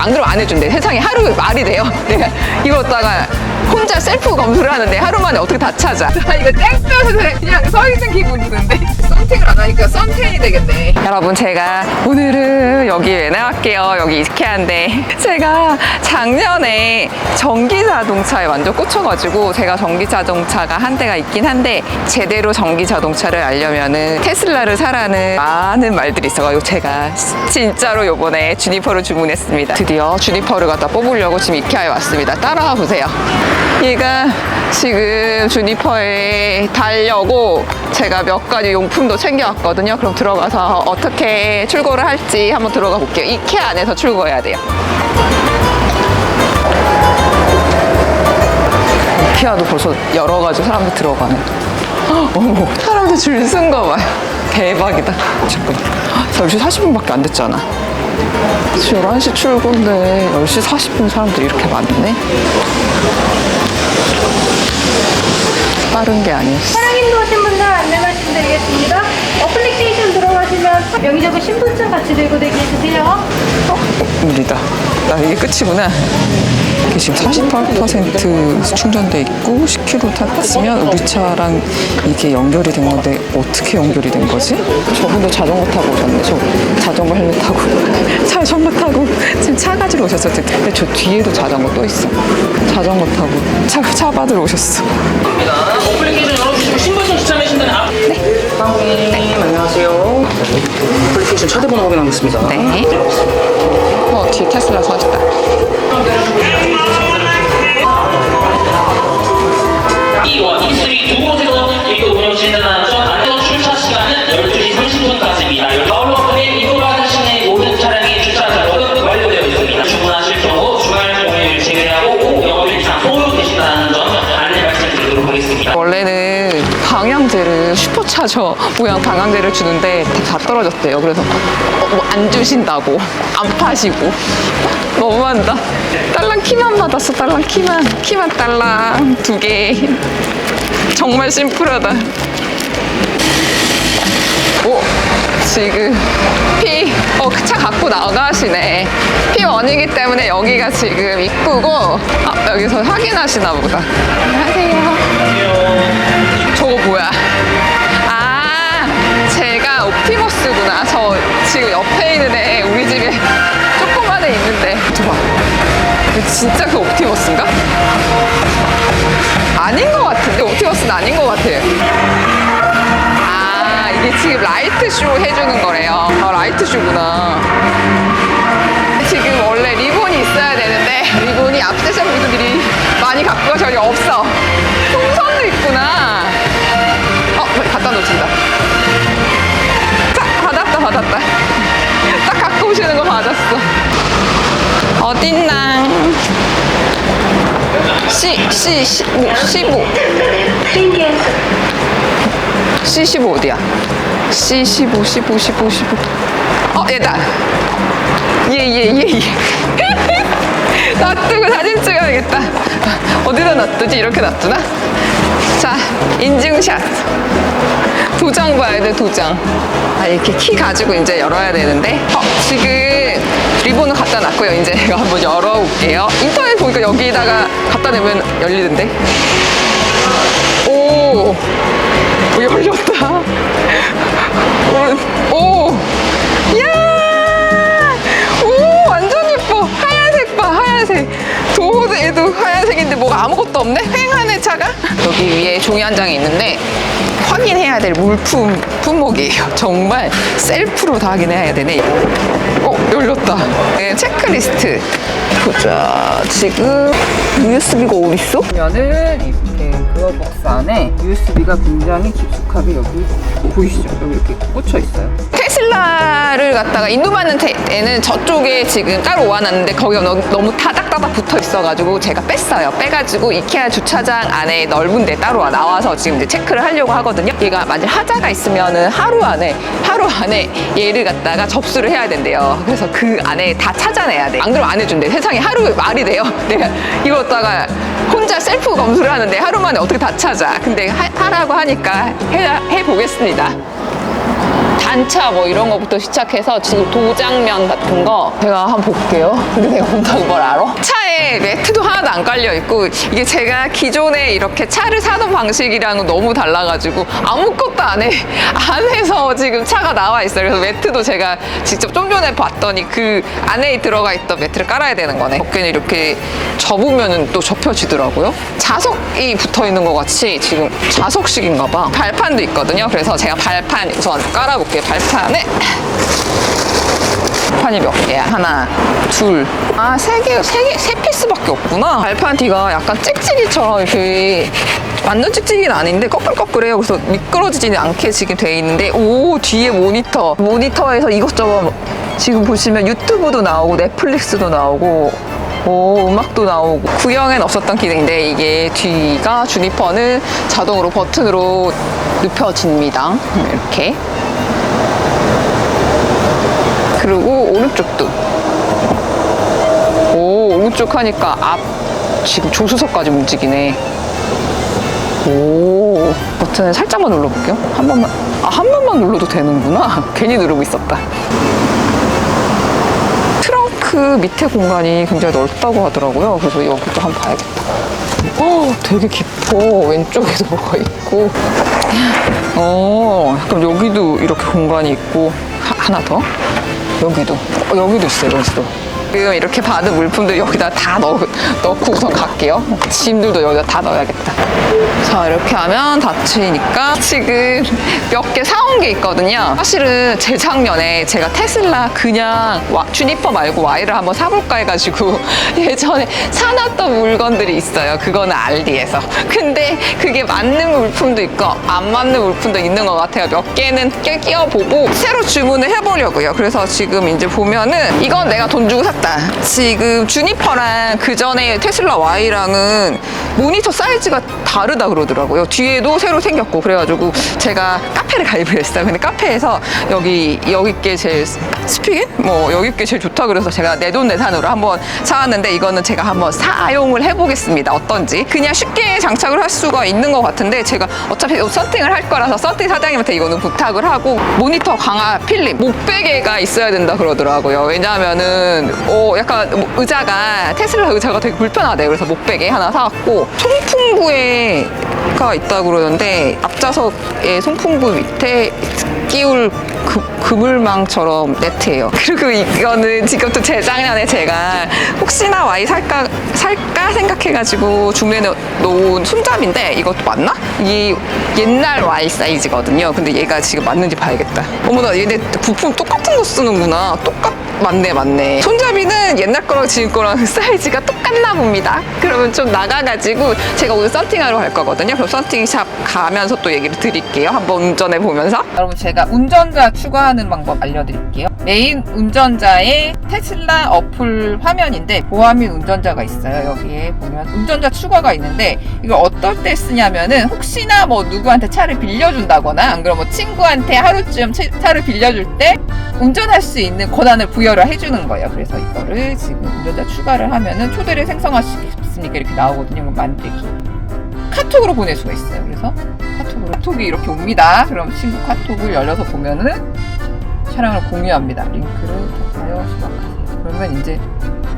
안 그러면 안 해준대. 세상에 하루 말이 돼요. 내가 이러다가 혼자 셀프 검수를 하는데 하루 만에 어떻게 다 찾아. 이거 땡볕에 그냥 서 있는 기분이 드는데 선택을 안 하니까 선텐이 되겠네. 여러분, 제가 오늘은 여기 왜 나왔게요? 여기 이케아인데 제가 작년에 전기자동차에 완전 꽂혀가지고, 제가 전기자동차가 한 대가 있긴 한데 제대로 전기자동차를 알려면은 테슬라를 사라는 많은 말들이 있어가지고 제가 진짜로 요번에 주니퍼를 주문했습니다. 드디어 주니퍼를 갖다 뽑으려고 지금 이케아에 왔습니다. 따라와 보세요. 얘가 지금 주니퍼에 달려고 제가 몇 가지 용품도 챙겨왔거든요. 그럼 들어가서 어떻게 출고를 할지 한번 들어가 볼게요. 이케아 안에서 출고해야 돼요. 이케아도 벌써 여러 가지 사람들 들어가네. 어머, 사람들 줄 쓴 거 봐요. 대박이다. 잠깐만. 10시 40분밖에 안 됐잖아. 지금 11시 출고인데 10시 40분 사람들이 이렇게 많네? 빠른 게 아니었어. 차량 인도하신 분들 안내 말씀드리겠습니다. 어플리케이션 들어가시면 명의적인 신분증 같이 들고 대기해주세요. 느리다. 나 이게 끝이구나. 이게 지금 48% 충전돼 있고 10km 탔으면 우리 차랑 이게 연결이 된 건데 어떻게 연결이 된 거지? 저분도 자전거 타고 오셨네. 저 자전거 헬멧 타고 자전거 타고 지금 차 가지러 오셨어. 근데 저 뒤에도 자전거 또 있어. 자전거 타고 차 받으러 오셨어. 어플리케이션 열어주시고 신분증 추첨하신다는 네, 안녕하세요. 어플리케이션 차대번호 확인하겠습니다. 네. 뒤에 테슬라 서있다. 이원, 이수리 두 곳에서 일도 운영 진행하는 점 안전 주차 시간은 12시 30분까지입니다. 다운로드에 이동하는 시내 모든 차량의 주차 작업은 완료되어 있습니다. 주문하실 경우 주말 공휴일 제외하고 오후 영업일 이상 소요되신다는 점 안내 말씀드리도록 하겠습니다. 원래는 방향제를 슈퍼차저 모양 방향제를 주는데 다 떨어졌대요. 그래서 뭐 안 주신다고, 안 파시고. 너무한다. 딸랑 키만 받았어. 딸랑 키만 딸랑 2개. 정말 심플하다. 오, 지금 그 차 갖고 나가시네. P1이기 때문에 여기가 지금 입구고, 여기서 확인하시나 보다. 안녕하세요. 저거 뭐야? 제가 옵티머스구나. 저 지금 옆에 있는 애, 우리 집에 조그만 애 있는데. 봐. 진짜 그 옵티머스인가? 아닌 것 같은데? 옵티머스는 아닌 것 같아요. 이게 지금 라이트 쇼 해주는 거래요. 라이트 쇼구나. 지금 원래 리본이 있어야 되는데 리본이 앞세션 분들이 많이 갖고 저기 없어. 풍선도 있구나. 갖다 놓친다. 자, 받았다. 딱 갖고 오시는 거 받았어. 어딨나? C15. C15 어디야? C15. 얘다. 얘. 놔두고 사진 찍어야겠다. 어디다 놔두지? 이렇게 놔두나? 자, 인증샷. 도장 봐야 돼, 도장. 이렇게 키 가지고 이제 열어야 되는데. 지금 리본은 갖다 놨고요. 이제 이거 한번 열어볼게요. 인터넷 보니까 여기다가 갖다 대면 열리던데. 오, 열렸다. 오, 이야, 오, 완전 예뻐. 하얀색 봐, 하얀색. 도어에도 하얀색인데 뭐가 아무것도 없네? 휑하네, 차가? 여기 위에 종이 한 장이 있는데 확인해야 될 품목이에요. 정말 셀프로 다 확인해야 되네. 열렸다. 네, 체크리스트. 보자. 지금 USB가 어디 있어? 보면은 이렇게 글러벅스 안에 USB가 굉장히 깊숙하게 여기 보이시죠? 여기 이렇게 꽂혀 있어요. 테슬라를 갖다가 인도받는 데는 저쪽에 지금 따로 모아놨는데 거기가 너무 타닥타닥 붙어 있어가지고 제가 뺐어요. 빼가지고 이케아 주차장 안에 넓은 데 따로 나와서 지금 이제 체크를 하려고 하거든요. 얘가 만약 하자가 있으면은 하루 안에 얘를 갖다가 접수를 해야 된대요. 그래서 그 안에 다 찾아내야 돼. 안 그러면 안 해준대. 세상에 하루 말이 돼요. 내가 이러다가 혼자 셀프 검수를 하는데 하루 만에 어떻게 다 찾아. 근데 하라고 하니까 해보겠습니다. 단차 뭐 이런 거부터 시작해서 지금 도장면 같은 거 제가 한번 볼게요. 근데 내가 본다고 뭘 알아? 차에 매트도 하나도 안 깔려 있고 이게 제가 기존에 이렇게 차를 사는 방식이랑은 너무 달라가지고 아무것도 안 해서 지금 차가 나와 있어요. 그래서 매트도 제가 직접 좀 전에 봤더니 그 안에 들어가 있던 매트를 깔아야 되는 거네. 어깨는 이렇게 접으면 또 접혀지더라고요. 자석이 붙어 있는 것 같이 지금 자석식인가 봐. 발판도 있거든요. 그래서 제가 발판 우선 깔아볼게요. 발판에 발판이 몇 개야? 하나, 둘, 세 피스밖에 없구나. 발판 뒤가 약간 찍찍이처럼 이렇게 완전 찍찍이는 아닌데 꺼끌꺼끌해요. 그래서 미끄러지지는 않게 지금 돼 있는데, 오, 뒤에 모니터에서 이것저것 지금 보시면 유튜브도 나오고 넷플릭스도 나오고 오, 음악도 나오고. 구형엔 없었던 기능인데 이게 뒤가 주니퍼는 자동으로 버튼으로 눕혀집니다. 이렇게. 그리고 오른쪽도. 오, 오른쪽 하니까 앞 지금 조수석까지 움직이네. 오, 버튼을 살짝만 눌러볼게요. 한 번만 눌러도 되는구나. 괜히 누르고 있었다. 트렁크 밑에 공간이 굉장히 넓다고 하더라고요. 그래서 여기도 한번 봐야겠다. 되게 깊어. 왼쪽에도 뭐가 있고. 약간 여기도 이렇게 공간이 있고. 하나 더. 여기도 있어요. 여기도. 지금 이렇게 받은 물품들 여기다 다 넣고 우선 갈게요. 짐들도 여기다 다 넣어야겠다. 자, 이렇게 하면 닫히니까 지금 몇 개 사온 게 있거든요. 사실은 재작년에 제가 테슬라 그냥 주니퍼 말고 Y를 한번 사볼까 해가지고 예전에 사놨던 물건들이 있어요. 그거는 알디에서. 근데 그게 맞는 물품도 있고 안 맞는 물품도 있는 것 같아요. 몇 개는 끼워보고 새로 주문을 해보려고요. 그래서 지금 이제 보면은 이건 내가 돈 주고 샀다. 지금 주니퍼랑 그 전에 테슬라 Y랑은 모니터 사이즈가 다르다 그러더라고요. 뒤에도 새로 생겼고. 그래가지고 제가 카페를 가입을 했어요. 근데 카페에서 여기 게 제일 스피긴? 뭐 여기 게 제일 좋다 그래서 제가 내돈내산으로 한번 사왔는데 이거는 제가 한번 사용을 해보겠습니다. 어떤지. 그냥 쉽게 장착을 할 수가 있는 것 같은데 제가 어차피 썬팅을 할 거라서 썬팅 사장님한테 이거는 부탁을 하고 모니터 강화 필름 목베개가 있어야 된다 그러더라고요. 왜냐하면은 약간 의자가 테슬라 의자가 되게 불편하대요. 그래서 목베개 하나 사왔고 송풍구가 있다고 그러는데 앞좌석에 송풍구 밑에 끼울 그물망처럼 네트예요. 그리고 이거는 지금 또 재작년에 제가 혹시나 Y 살까 생각해가지고 주문해 놓은 손잡이인데 이것도 맞나? 이게 옛날 Y 사이즈거든요. 근데 얘가 지금 맞는지 봐야겠다. 어머나, 얘네 부품 똑같은 거 쓰는구나. 맞네. 손잡이는 옛날 거랑 지금 거랑 사이즈가 똑같나 봅니다. 그러면 좀 나가가지고 제가 오늘 썬팅하러 갈 거거든요. 그럼 썬팅샵 가면서 또 얘기를 드릴게요. 한번 운전해 보면서. 여러분, 제가 운전자 추가하는 방법 알려드릴게요. 메인 운전자의 테슬라 어플 화면인데 보안및 운전자가 있어요. 여기에 보면 운전자 추가가 있는데 이걸 어떨 때 쓰냐면은 혹시나 뭐 누구한테 차를 빌려준다거나 안 그러면 뭐 친구한테 하루쯤 차를 빌려줄 때 운전할 수 있는 권한을 부여를 해주는 거예요. 그래서 이거를 지금 운전자 추가를 하면은 초대를 생성하시겠습니까? 이렇게 나오거든요. 이거 만들기. 카톡으로 보낼 수가 있어요. 그래서 카톡이 이렇게 옵니다. 그럼 친구 카톡을 열려서 보면은 차량을 공유합니다. 링크를 닫아요. 수락하세요. 그러면 이제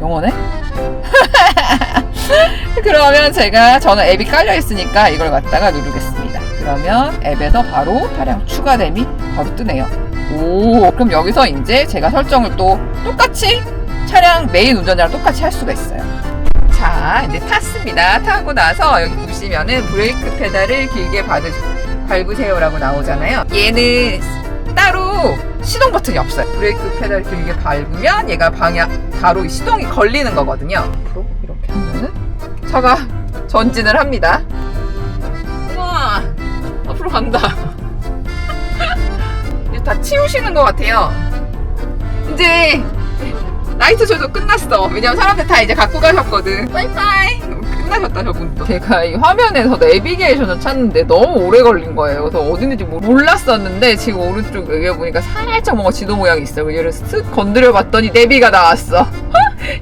영어네? 그러면 저는 앱이 깔려 있으니까 이걸 갖다가 누르겠습니다. 그러면 앱에서 바로 차량 추가됨이 바로 뜨네요. 오, 그럼 여기서 이제 제가 설정을 또 똑같이 차량 메인 운전자랑 똑같이 할 수가 있어요. 자, 이제 탔습니다. 타고 나서 여기 보시면은 브레이크 페달을 길게 밟으세요라고 나오잖아요. 얘는 따로 시동 버튼이 없어요. 브레이크 페달을 길게 밟으면 얘가 바로 시동이 걸리는 거거든요. 앞으로 이렇게 하면은 차가 전진을 합니다. 우와, 앞으로 간다. 이제 다 치우시는 것 같아요. 이제 라이트 조도 끝났어. 왜냐면 사람들 다 이제 갖고 가셨거든. 빠이빠이. 끝나셨다, 저분도. 제가 이 화면에서 내비게이션을 찾는데 너무 오래 걸린 거예요. 그래서 어디 있는지 몰랐었는데 지금 오른쪽 여기 보니까 살짝 뭔가 지도 모양이 있어요. 얘를 쓱 건드려 봤더니 내비가 나왔어.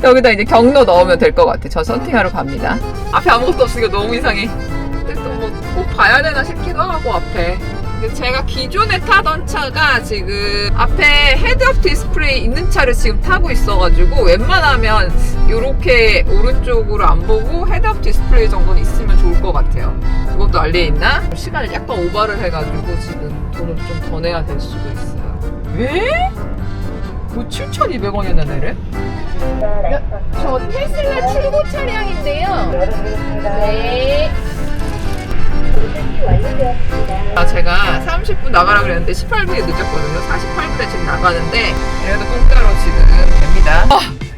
여기다 이제 경로 넣으면 될 것 같아. 저 썬팅하러 갑니다. 앞에 아무것도 없으니까 너무 이상해. 근데 또 뭐 꼭 봐야 되나 싶기도 하고 앞에. 그래서 제가 기존에 타던 차가 지금 앞에 헤드업 디스플레이 있는 차를 지금 타고 있어가지고 웬만하면 이렇게 오른쪽으로 안 보고 헤드업 디스플레이 정도는 있으면 좋을 것 같아요. 그것도 알리에 있나? 시간을 약간 오버를 해가지고 지금 돈을 좀 더 내야 될 수도 있어요. 왜? 뭐 7,200원이나 내래? 저 테슬라 출고 차량인데요. 네. 제가 30분 나가라 그랬는데 18분이 늦었거든요. 48분에 지금 나가는데 그래도 공짜로 지금 됩니다.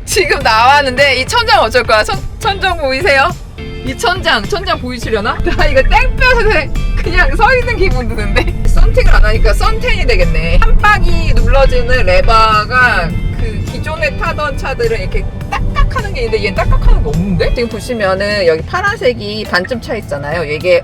지금 나왔는데 이 천장 어쩔 거야? 천장 보이세요? 이 천장 보이시려나? 나 이거 땡볕에 그냥 서 있는 기분 드는데 썬팅을 안 하니까 썬텐이 되겠네. 한 방이 눌러지는 레버가 그 기존에 타던 차들은 이렇게 딱딱하는 게 있는데 얘는 딱딱하는 게 없는데? 지금 보시면은 여기 파란색이 반쯤 차 있잖아요. 이게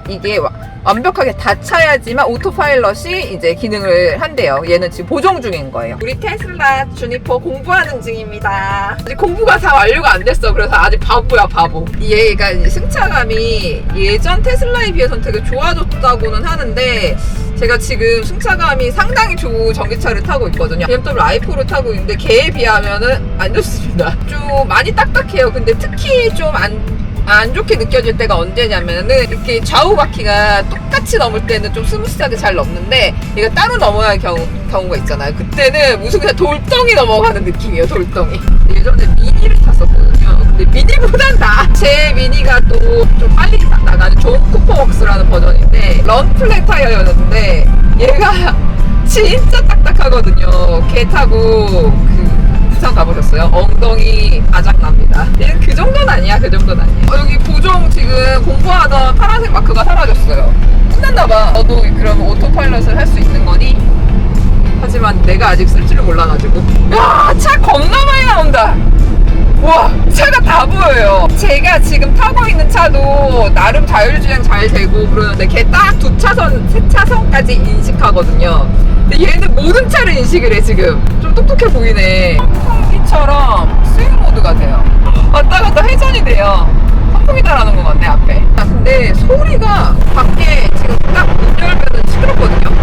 완벽하게 다 차야지만 오토파일럿이 이제 기능을 한대요. 얘는 지금 보정 중인 거예요. 우리 테슬라 주니퍼 공부하는 중입니다. 아직 공부가 다 완료가 안 됐어. 그래서 아직 바보야, 바보. 얘가 이제 승차감이 예전 테슬라에 비해서는 되게 좋아졌다고는 하는데 제가 지금 승차감이 상당히 좋은 전기차를 타고 있거든요. BMW i4를 타고 있는데 걔에 비하면은 안 좋습니다. 좀 많이 딱딱해요. 근데 특히 좀 안 좋게 느껴질 때가 언제냐면은 이렇게 좌우 바퀴가 똑같이 넘을 때는 좀 스무스하게 잘 넘는데 얘가 따로 넘어야 할 경우가 있잖아요. 그때는 무슨 그냥 돌덩이 넘어가는 느낌이에요. 돌덩이. 예전에 미니를 탔었거든요. 근데 미니보단 제 미니가 또 좀 빨리 나가는 존 쿠퍼웍스라는 버전인데 런플랫 타이어였는데 얘가 진짜 딱딱하거든요. 걔 타고 부산 가보셨어요? 엉덩이 아작납니다. 얘는 그 정도는 아니야. 그 정도는 아니야. 여기 보정 지금 공부하던 파란색 마크가 사라졌어요. 끝났나봐. 너도 그러면 오토파일럿을 할 수 있는 거니? 하지만 내가 아직 쓸 줄을 몰라가지고. 야, 차 겁나 많이 나온다. 와, 차가 다 보여요. 제가 지금 타고 있는 차도 나름 자율주행 잘 되고 그러는데 걔 딱 2차선, 3차선까지 인식하거든요. 근데 얘는 모든 차를 인식을 해. 지금 좀 똑똑해 보이네. 선풍기처럼 스윙 모드가 돼요. 왔다 갔다 회전이 돼요. 선풍기다라는 것 같네 앞에. 근데 소리가 밖에 지금 딱 문 열면은 시끄럽거든요.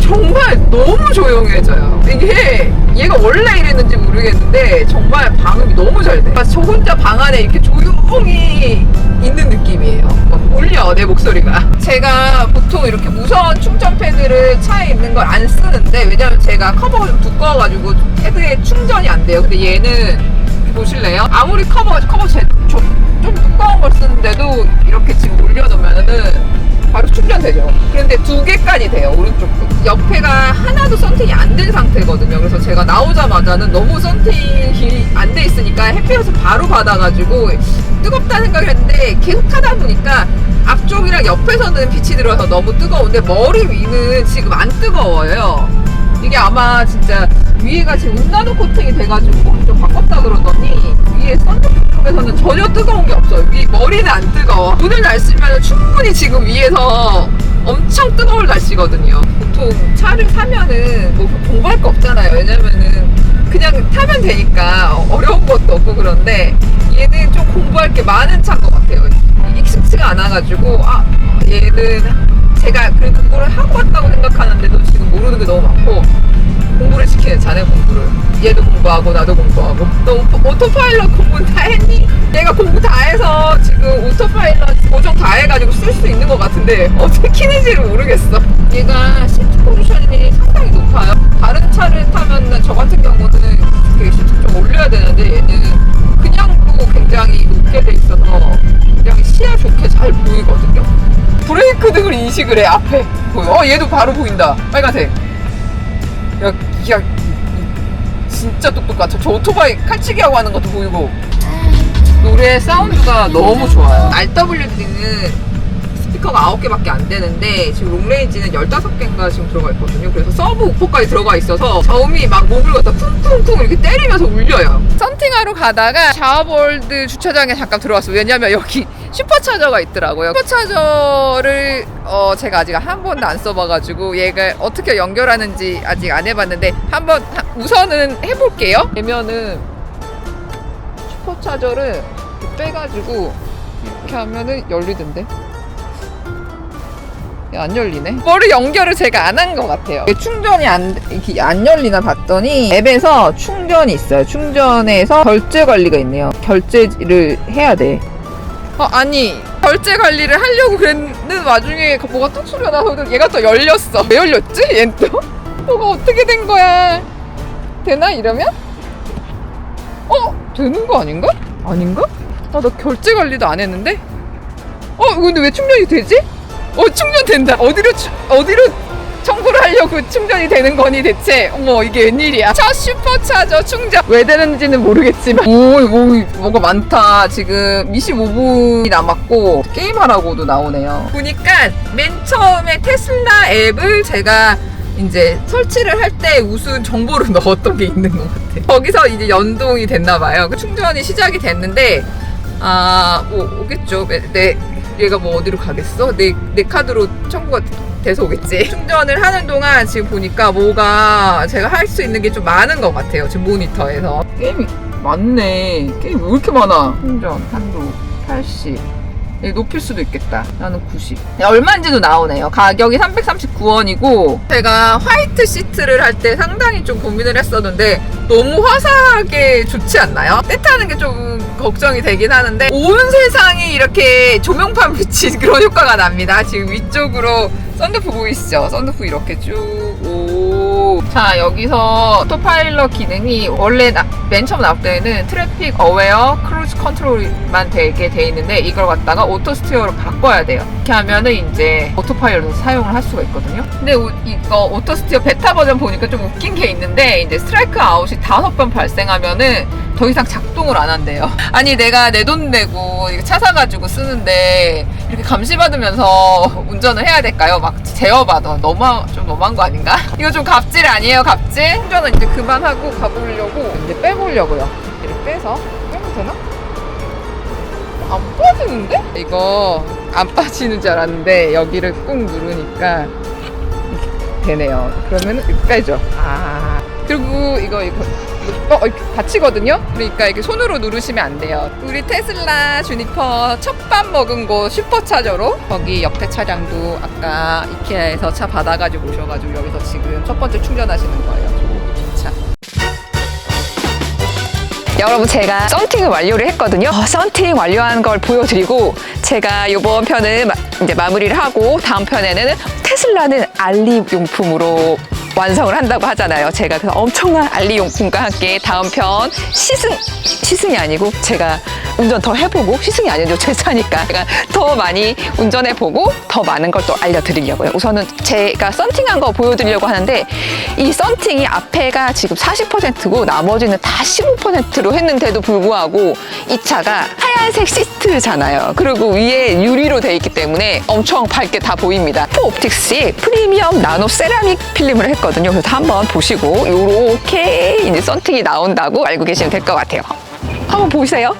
정말 너무 조용해져요. 이게 얘가 원래 이랬는지 모르겠는데 정말 방음이 너무 잘 돼. 저 혼자 방 안에 이렇게 조용히 있는 느낌이에요. 울려 내 목소리가. 제가 보통 이렇게 무선 충전 패드를 차에 있는 걸 안 쓰는데 왜냐면 제가 커버가 좀 두꺼워가지고 패드에 충전이 안 돼요. 근데 얘는 보실래요? 아무리 커버 좀 두꺼운 걸 쓰는데도 이렇게 지금 올려놓으면은 바로 충전되죠. 그런데 2개까지 돼요. 오른쪽도. 옆에가 하나도 썬팅이 안 된 상태거든요. 그래서 제가 나오자마자는 너무 썬팅이 안 돼 있으니까 햇볕을 바로 받아가지고 뜨겁다 생각을 했는데 계속 타다 보니까 앞쪽이랑 옆에서는 빛이 들어서 너무 뜨거운데 머리 위는 지금 안 뜨거워요. 이게 아마 진짜 위에가 지금 은나노 코팅이 돼가지고 좀 바꿨다 그러더니 위에 썬루프 쪽에서는 전혀 뜨거운 게 없어요. 위 머리는 안 뜨거워. 오늘 날씨면 충분히 지금 위에서 엄청 뜨거울 날씨거든요. 보통 차를 사면은 뭐 공부할 거 없잖아요. 왜냐면은 그냥 타면 되니까 어려운 것도 없고 그런데 얘는 좀 공부할 게 많은 차인 것 같아요. 익숙치가 않아가지고 얘는 제가 그거를 하고 왔다고 생각하는데도 지금 모르는 게 너무 많고 공부를 시키는 자네 공부를. 얘도 공부하고 나도 공부하고. 너 오토파일럿 공부 다 했니? 얘가 공부 다 해서 지금 오토파일럿 보정 다 해가지고 쓸 수 있는 것 같은데 어떻게 키는지를 모르겠어. 얘가 시트 포지션이 상당히 높아요. 다른 차를 타면 저 같은 경우는 이렇게 시트 좀 올려야 되는데 얘는 그냥도 굉장히 높게 돼 있어서 굉장히 시야 좋게 잘 보이거든요. 브레이크 등을 인식을 해. 앞에 보여. 얘도 바로 보인다. 빨간색. 야, 진짜 똑똑하죠. 저 오토바이 칼치기 하고 하는 것도 보이고. 노래 사운드가 너무 좋아요. RWD는 스피커가 9개밖에 안 되는데 지금 롱레인지는 15개인가 지금 들어가 있거든요. 그래서 서브 우퍼까지 들어가 있어서 저음이 막 목을 갖다 쿵쿵쿵 이렇게 때리면서 울려요. 썬팅하러 가다가 샤워볼드 주차장에 잠깐 들어왔어요. 왜냐면 여기 슈퍼차저가 있더라고요. 슈퍼차저를 제가 아직 한 번도 안 써봐가지고 얘가 어떻게 연결하는지 아직 안 해봤는데 한번 우선은 해볼게요. 되면은 슈퍼차저를 빼가지고 이렇게 하면은 열리던데. 안 열리네. 뭐를 연결을 제가 안 한 것 같아요. 충전이 이렇게 안 열리나 봤더니 앱에서 충전이 있어요. 충전해서 결제 관리가 있네요. 결제를 해야 돼. 아니 결제 관리를 하려고 그랬는 와중에 뭐가 뚝 소리가 나서 얘가 또 열렸어. 왜 열렸지? 얘는 또? 뭐가 어떻게 된 거야? 되나 이러면? 되는 거 아닌가? 아닌가? 나 결제 관리도 안 했는데? 근데 왜 충전이 되지? 충전된다. 어디로 청구를 하려고 충전이 되는 거니 대체? 어머, 이게 웬일이야. 첫 슈퍼차저 충전. 왜 되는지는 모르겠지만. 뭐가 많다. 지금 25분이 남았고, 게임하라고도 나오네요. 보니까 맨 처음에 테슬라 앱을 제가 이제 설치를 할 때 무슨 정보를 넣었던 게 있는 것 같아. 거기서 이제 연동이 됐나봐요. 충전이 시작이 됐는데, 오겠죠. 얘가 뭐 어디로 가겠어? 내 카드로 청구가 돼서 오겠지. 충전을 하는 동안 지금 보니까 뭐가 제가 할 수 있는 게 좀 많은 것 같아요. 지금 모니터에서. 게임이 많네. 게임 왜 이렇게 많아? 충전, 한도, 80. 높일 수도 있겠다. 나는 90. 얼마인지도 나오네요. 가격이 339원이고 제가 화이트 시트를 할 때 상당히 좀 고민을 했었는데 너무 화사하게 좋지 않나요? 때타는 게 좀 걱정이 되긴 하는데 온 세상이 이렇게 조명판 비친 그런 효과가 납니다. 지금 위쪽으로 썬루프 보이시죠? 썬루프 이렇게 쭉. 자, 여기서 오토파일럿 기능이 원래 맨 처음 나올 때는 트래픽 어웨어 크루즈 컨트롤만 되게 돼 있는데 이걸 갖다가 오토 스티어로 바꿔야 돼요. 이렇게 하면은 이제 오토파일럿을 사용을 할 수가 있거든요. 근데 이거 오토 스티어 베타 버전 보니까 좀 웃긴 게 있는데 이제 스트라이크 아웃이 5번 발생하면은 더 이상 작동을 안 한대요. 아니 내가 내 돈 내고 이거 차 사가지고 쓰는데 이렇게 감시받으면서 운전을 해야 될까요? 막 제어받아. 좀 너무한 거 아닌가? 이거 좀 갑질 아니에요, 갑질? 충전은 이제 그만하고 가보려고 이제 빼보려고요. 이렇게 빼서 빼면 되나? 안 빠지는데? 이거 안 빠지는 줄 알았는데 여기를 꾹 누르니까 이렇게 되네요. 그러면 이렇게 빼죠. 그리고 이거 이렇게 받치거든요? 그러니까 이렇게 손으로 누르시면 안 돼요. 우리 테슬라 주니퍼 첫밥 먹은 곳 슈퍼차저로 거기 옆에 차량도 아까 이케아에서 차 받아가지고 오셔가지고 여기서 지금 첫 번째 충전하시는 거예요. 차. 여러분 제가 썬팅을 완료를 했거든요. 썬팅 완료한 걸 보여드리고 제가 이번 편은 이제 마무리를 하고 다음 편에는 테슬라는 알리 용품으로 완성을 한다고 하잖아요. 제가 그래서 엄청난 알리 용품과 함께 다음 편 시승이 아니고 제가 운전 더 해보고 시승이 아니죠. 제 차니까 제가 더 많이 운전해보고 더 많은 걸 또 알려드리려고요. 우선은 제가 썬팅한 거 보여드리려고 하는데 이 썬팅이 앞에가 지금 40%고 나머지는 다 15%로 했는데도 불구하고 이 차가 하얀색 시트잖아요. 그리고 위에 유리로 돼 있기 때문에 엄청 밝게 다 보입니다. 포옵틱스의 프리미엄 나노 세라믹 필름을 했거든요. 그래서 한번 보시고 이렇게 이제 썬팅이 나온다고 알고 계시면 될 것 같아요. 한번 보세요.